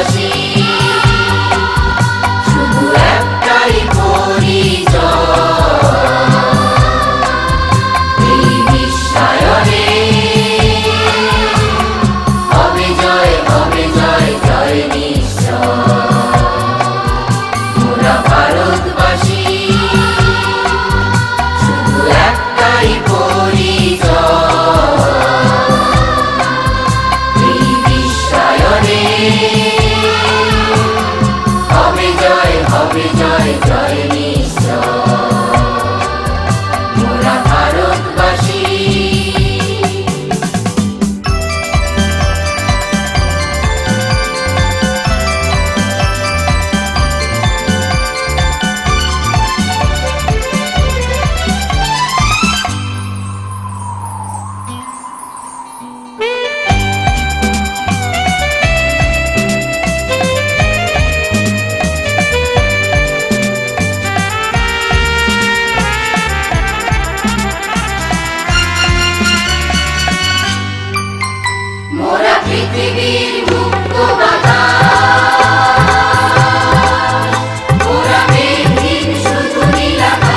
ভারতবাসী শুধু একটাই পরিচয়, এই বিশ্বায়নে হবে জয়, হবে জয়, জয় নিশ্চয়। মোরা ভারতবাসী শুধু একটাই পরিচয়, এই বিশ্বায়নে হবে জয়, হবে জয়, জয় নিশ্চয়। মোরা ভারতবাসী মোরা পৃথিবীর মুক্ত বাতাস, মোরা মেঘহীন শুধু নীলাকাশ।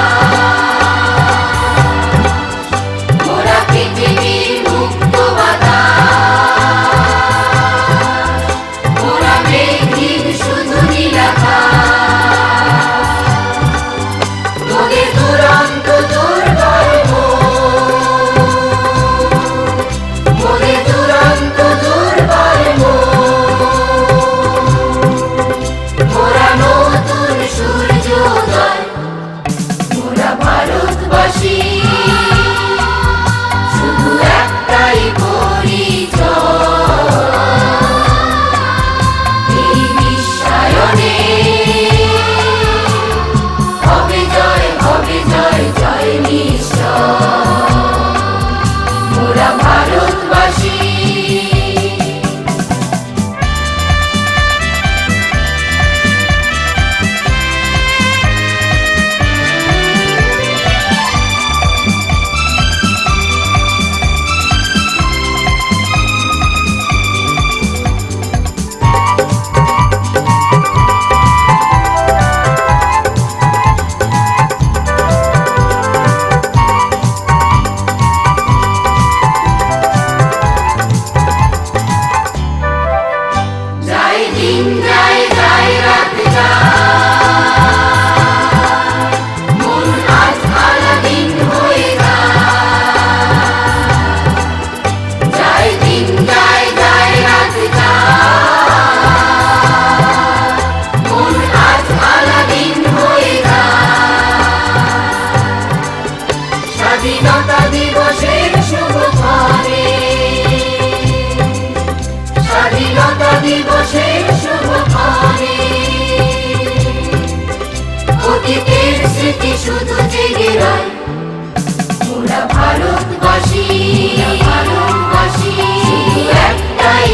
মোরা পৃথিবীর মুক্ত বাতাস, মোরা মেঘহীন শুধু নীলাকাশ। তোদের দুরন্ত দুর্বল মোদের দুরন্ত দুর্বল মোরা নতুন সূর্যোদয়। মোরা ভারতবাসী শুধু একটাই পরিচয়, এই বিশ্বায়নে হবে জয়, হবে জয়, জয় নিশ্চয়। মোরা ভারতবাসী যায় দিন যায়, যায় রাত যায়, মন আজ আলাদিন হয়ে যায়। যায় দিন যায়, যায় রাত যায়, মন আজ আলাদিন হয়ে যায়। স্বাধীনতা দিবসের শুভক্ষণে, স্বাধীনতা দিবসের শুভক্ষণে অতীতের স্মৃতি শুধু জেগে রয়। মোরা ভারতবাসী, ভারতবাসী শুধু একটাই